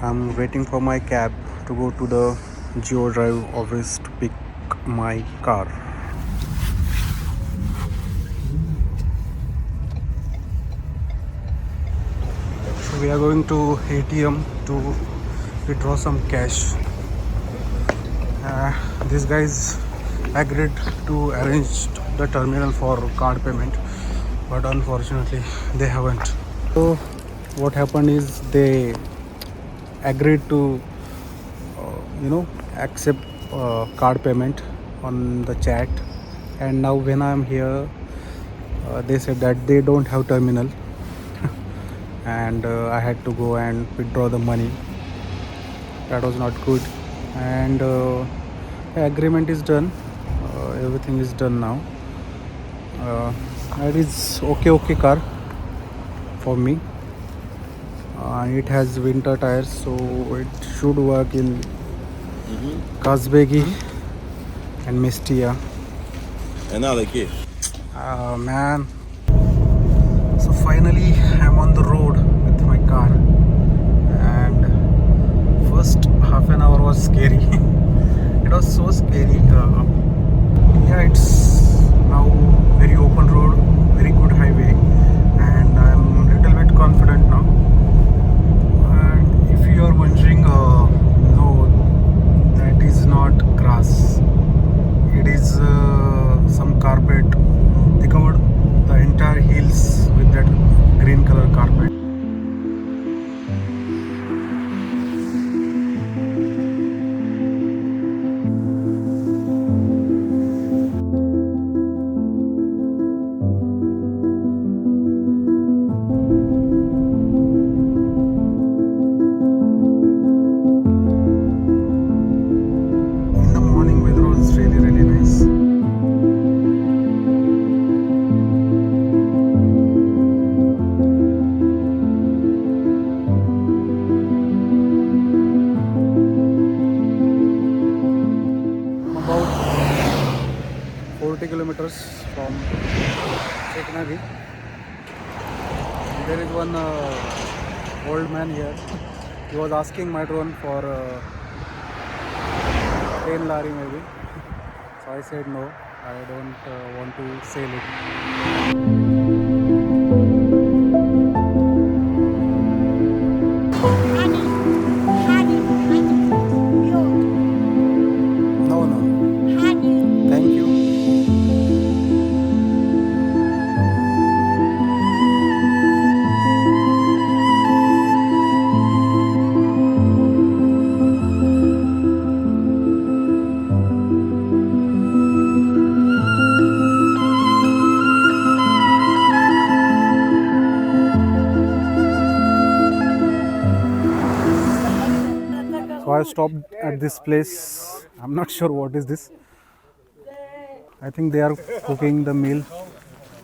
I'm waiting for my cab to go to the Geo Drive office to pick my car. So we are going to ATM to withdraw some cash. These guys agreed to arrange the terminal for card payment, but unfortunately they haven't. So what happened is they agreed to accept card payment on the chat, and now when I'm here they said that they don't have terminal and I had to go and withdraw the money. That was not good, and the agreement is done. Everything is done now. It is okay car for me. It has winter tires, so it should work in Kazbegi and Mestia. Another kid. Man. So finally I'm on the road with my car, and first half an hour was scary. It was so scary. Yeah, it's now very open road, very good highway, and I'm a little bit confident now. And if you are wondering, no, that is not grass. It is some carpet. They covered the entire hills with that green color carpet. In the morning, weather was really nice. About 40 kilometers from Sighnaghi. There is one old man here. He was asking my drone for 10 lari maybe. So I said no, I don't want to sell it. No, no. Thank you. So I stopped at this place. I'm not sure what is this. I think they are cooking the meal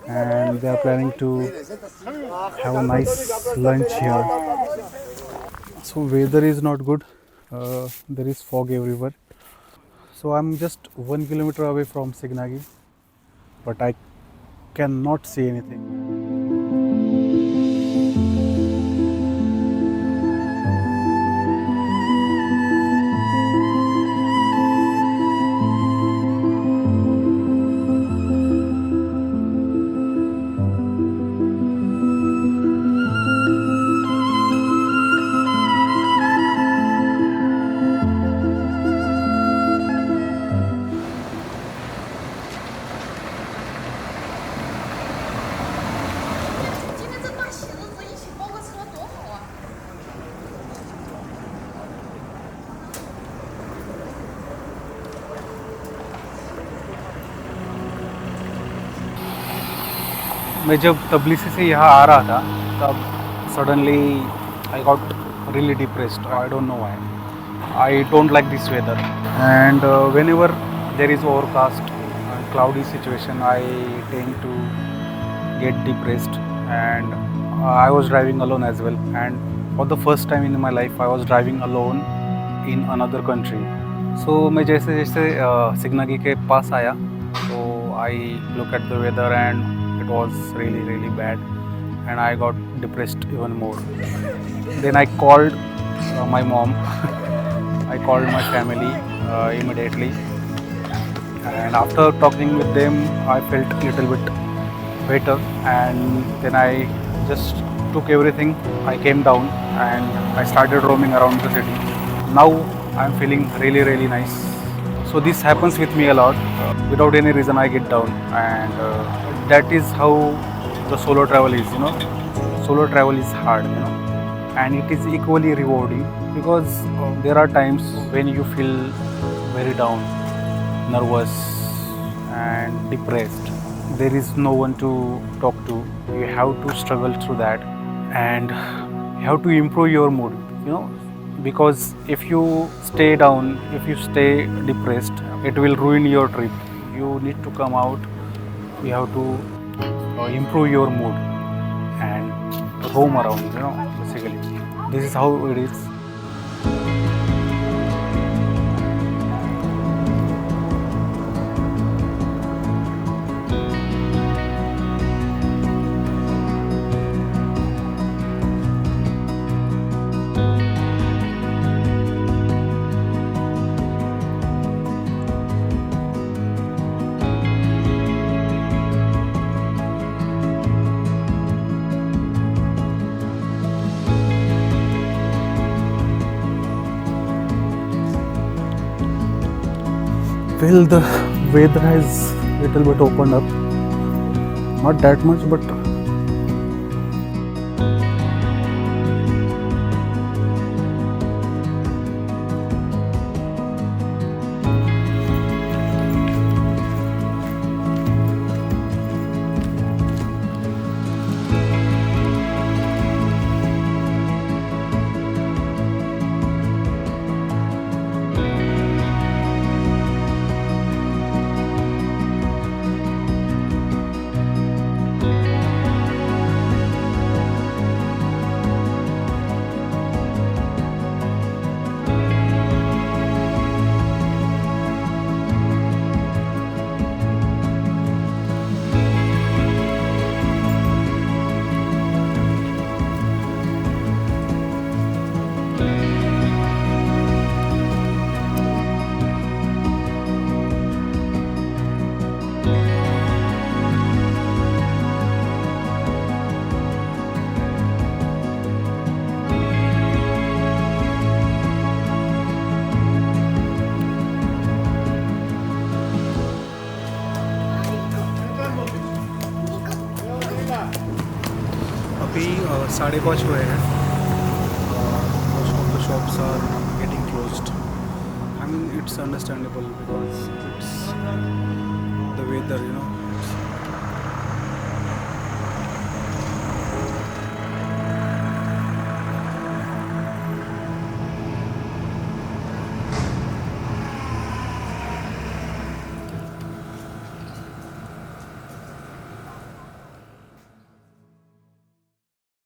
and they are planning to have a nice lunch here. So weather is not good. There is fog everywhere. So I'm just 1 kilometer away from Sighnaghi, but I cannot see anything. मैं जब तबलीसी से यहाँ आ रहा था तब suddenly I got really depressed. I don't know why. I don't like this weather, and whenever there is overcast cloudy situation, I tend to get depressed. And I was driving alone as well, and for the first time in my life I was driving alone in another country. So मैं जैसे जैसे सिग्नागी के पास आया तो I look at the weather and it was really bad, and I got depressed even more. Then I called my mom. I called my family immediately, and after talking with them, I felt a little bit better. And then I just took everything. I came down and I started roaming around the city. Now I'm feeling really, really nice. So this happens with me a lot. Without any reason, I get down, and that is how the solo travel is. Solo travel is hard. And it is equally rewarding because there are times when you feel very down, nervous, and depressed. There is no one to talk to. You have to struggle through that, and you have to improve your mood. Because if you stay down, if you stay depressed, it will ruin your trip. You need to come out. You have to improve your mood and roam around. Basically, this is how it is. Well, the weather has little bit opened up. Not that much, but अभी 5:30 हुए हैं. Most of the shops are getting closed. I mean, it's understandable because it's the weather.